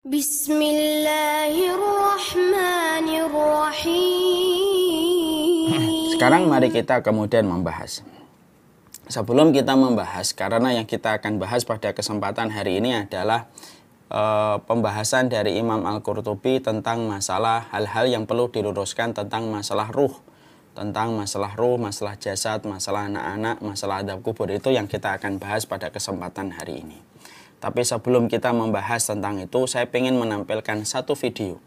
Bismillahirrahmanirrahim. Sekarang mari kita kemudian membahas. Sebelum kita membahas, karena yang kita akan bahas pada kesempatan hari ini adalah pembahasan dari Imam Al-Qurtubi tentang masalah hal-hal yang perlu diluruskan tentang masalah ruh. Tentang masalah ruh, masalah jasad, masalah anak-anak, masalah adab kubur, itu yang kita akan bahas pada kesempatan hari ini. Tapi sebelum kita membahas tentang itu, saya ingin menampilkan satu video.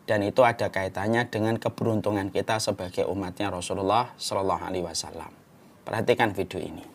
Dan itu ada kaitannya dengan keberuntungan kita sebagai umatnya Rasulullah Shallallahu Alaihi Wasallam. Perhatikan video ini.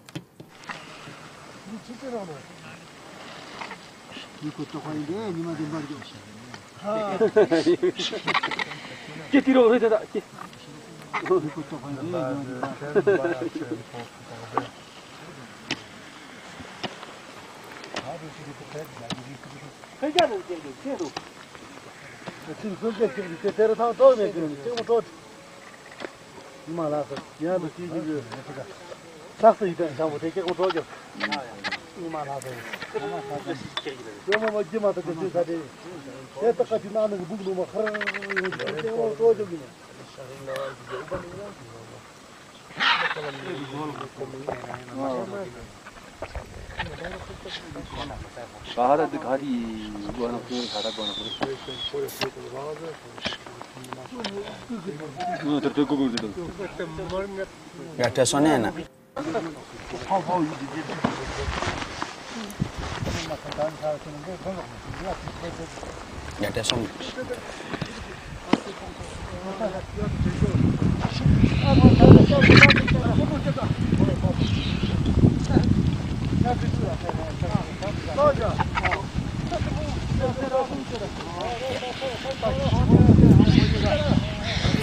Gak ada soundnya enak. Gak ada sound.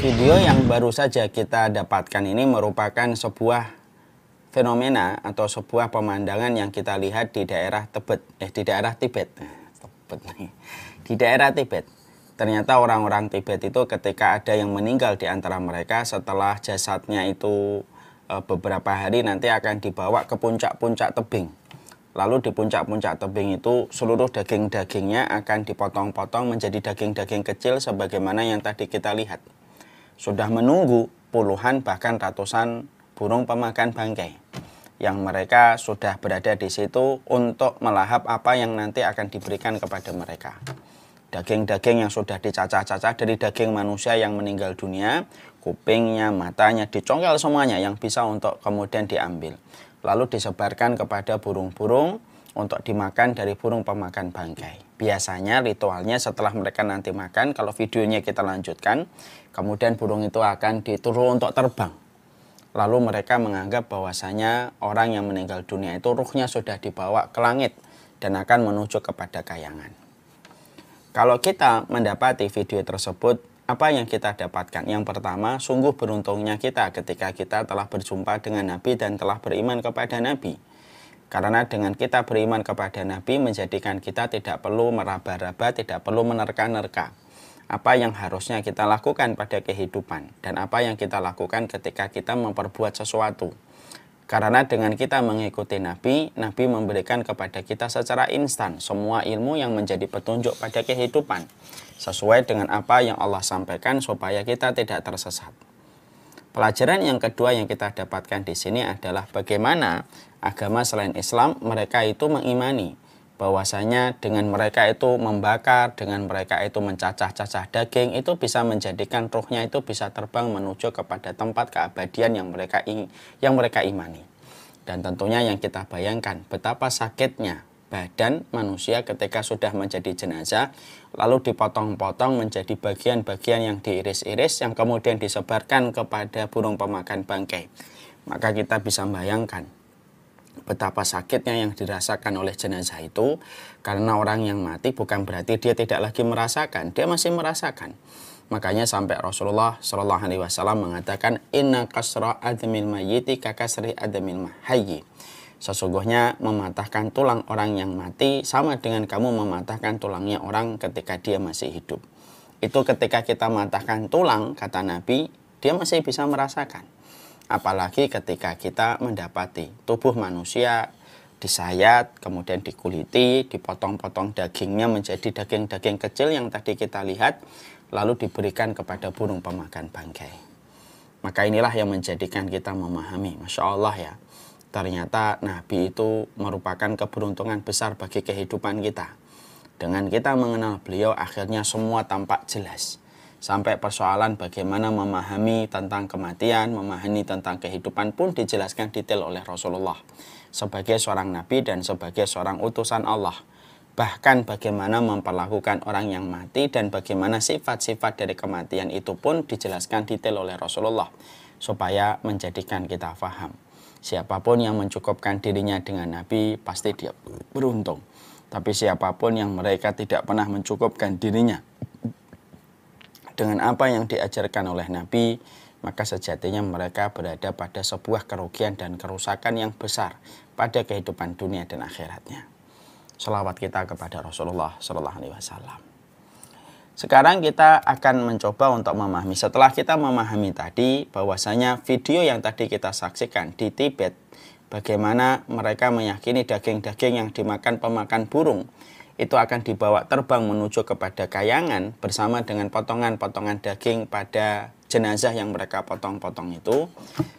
Video yang baru saja kita dapatkan ini merupakan sebuah fenomena atau sebuah pemandangan yang kita lihat di daerah Tibet. Di daerah Tibet. Ternyata orang-orang Tibet itu ketika ada yang meninggal di antara mereka, setelah jasadnya itu beberapa hari nanti akan dibawa ke puncak-puncak tebing. Lalu di puncak-puncak tebing itu seluruh daging-dagingnya akan dipotong-potong menjadi daging-daging kecil sebagaimana yang tadi kita lihat. Sudah menunggu puluhan bahkan ratusan burung pemakan bangkai yang mereka sudah berada di situ untuk melahap apa yang nanti akan diberikan kepada mereka. Daging-daging yang sudah dicacah-cacah dari daging manusia yang meninggal dunia, kupingnya, matanya, dicongkel semuanya yang bisa untuk kemudian diambil. Lalu disebarkan kepada burung-burung untuk dimakan dari burung pemakan bangkai. Biasanya ritualnya setelah mereka nanti makan, kalau videonya kita lanjutkan, kemudian burung itu akan dituruh untuk terbang. Lalu mereka menganggap bahwasanya orang yang meninggal dunia itu ruhnya sudah dibawa ke langit dan akan menuju kepada kayangan. Kalau kita mendapati video tersebut, apa yang kita dapatkan? Yang pertama, sungguh beruntungnya kita ketika kita telah berjumpa dengan Nabi dan telah beriman kepada Nabi. Karena dengan kita beriman kepada Nabi menjadikan kita tidak perlu meraba-raba, tidak perlu menerka-nerka. Apa yang harusnya kita lakukan pada kehidupan dan apa yang kita lakukan ketika kita memperbuat sesuatu. Karena dengan kita mengikuti Nabi, Nabi memberikan kepada kita secara instan semua ilmu yang menjadi petunjuk pada kehidupan. Sesuai dengan apa yang Allah sampaikan supaya kita tidak tersesat. Pelajaran yang kedua yang kita dapatkan di sini adalah bagaimana agama selain Islam mereka itu mengimani bahwasanya dengan mereka itu membakar, dengan mereka itu mencacah-cacah daging, itu bisa menjadikan ruhnya itu bisa terbang menuju kepada tempat keabadian yang mereka imani. Dan tentunya yang kita bayangkan betapa sakitnya badan manusia ketika sudah menjadi jenazah, lalu dipotong-potong menjadi bagian-bagian yang diiris-iris yang kemudian disebarkan kepada burung pemakan bangkai. Maka kita bisa bayangkan betapa sakitnya yang dirasakan oleh jenazah itu, karena orang yang mati bukan berarti dia tidak lagi merasakan, dia masih merasakan. Makanya sampai Rasulullah Shallallahu Alaihi Wasallam mengatakan inna kasra admil mayyiti kakasri admil hayyi. Sesungguhnya mematahkan tulang orang yang mati sama dengan kamu mematahkan tulangnya orang ketika dia masih hidup. Itu ketika kita matahkan tulang, kata Nabi, dia masih bisa merasakan. Apalagi ketika kita mendapati tubuh manusia disayat, kemudian dikuliti, dipotong-potong dagingnya menjadi daging-daging kecil yang tadi kita lihat, lalu diberikan kepada burung pemakan bangkai. Maka inilah yang menjadikan kita memahami, Masya Allah ya, ternyata Nabi itu merupakan keberuntungan besar bagi kehidupan kita. Dengan kita mengenal beliau, akhirnya semua tampak jelas. Sampai persoalan bagaimana memahami tentang kematian, memahami tentang kehidupan pun dijelaskan detail oleh Rasulullah sebagai seorang Nabi dan sebagai seorang utusan Allah. Bahkan bagaimana memperlakukan orang yang mati dan bagaimana sifat-sifat dari kematian itu pun dijelaskan detail oleh Rasulullah supaya menjadikan kita faham. Siapapun yang mencukupkan dirinya dengan Nabi pasti dia beruntung. Tapi siapapun yang mereka tidak pernah mencukupkan dirinya dengan apa yang diajarkan oleh Nabi, maka sejatinya mereka berada pada sebuah kerugian dan kerusakan yang besar pada kehidupan dunia dan akhiratnya. Shalawat kita kepada Rasulullah Shallallahu Alaihi Wasallam. Sekarang kita akan mencoba untuk memahami. Setelah kita memahami tadi bahwasanya video yang tadi kita saksikan di Tibet, bagaimana mereka meyakini daging-daging yang dimakan pemakan burung itu akan dibawa terbang menuju kepada kayangan bersama dengan potongan-potongan daging pada jenazah yang mereka potong-potong itu.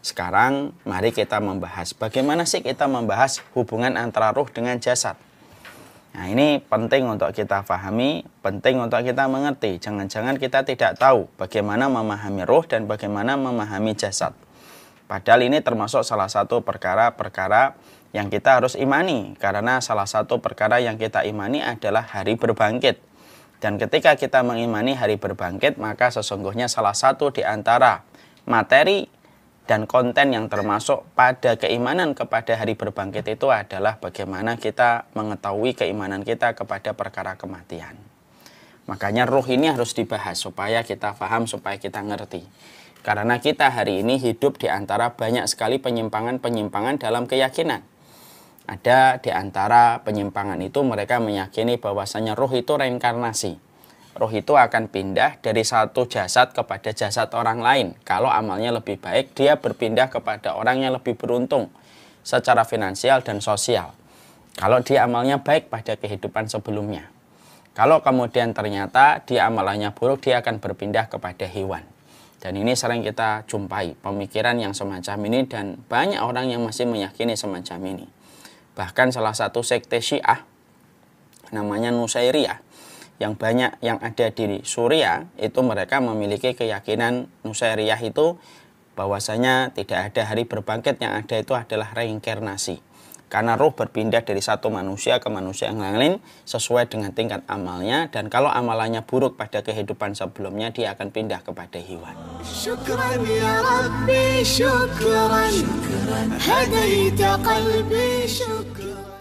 Sekarang mari kita membahas bagaimana sih kita membahas hubungan antara ruh dengan jasad. Nah, ini penting untuk kita pahami, penting untuk kita mengerti. Jangan-jangan kita tidak tahu bagaimana memahami ruh dan bagaimana memahami jasad. Padahal ini termasuk salah satu perkara-perkara yang kita harus imani. Karena salah satu perkara yang kita imani adalah hari berbangkit. Dan ketika kita mengimani hari berbangkit, maka sesungguhnya salah satu di antara materi dan konten yang termasuk pada keimanan kepada hari berbangkit itu adalah bagaimana kita mengetahui keimanan kita kepada perkara kematian. Makanya ruh ini harus dibahas supaya kita paham, supaya kita ngerti. Karena kita hari ini hidup di antara banyak sekali penyimpangan-penyimpangan dalam keyakinan. Ada di antara penyimpangan itu mereka meyakini bahwasanya ruh itu reinkarnasi. Ruh itu akan pindah dari satu jasad kepada jasad orang lain. Kalau amalnya lebih baik, dia berpindah kepada orang yang lebih beruntung secara finansial dan sosial. Kalau dia amalnya baik pada kehidupan sebelumnya. Kalau kemudian ternyata dia amalannya buruk, dia akan berpindah kepada hewan. Dan ini sering kita jumpai pemikiran yang semacam ini dan banyak orang yang masih meyakini semacam ini. Bahkan salah satu sekte Syiah namanya Nusairiyah yang banyak yang ada di Suriah itu mereka memiliki keyakinan Nusairiyah itu bahwasanya tidak ada hari berbangkit, yang ada itu adalah reinkarnasi. Karena ruh berpindah dari satu manusia ke manusia yang lain sesuai dengan tingkat amalnya, dan kalau amalannya buruk pada kehidupan sebelumnya dia akan pindah kepada hewan. Syukran ya Rabbi, syukran, hadaita qalbi, syukran.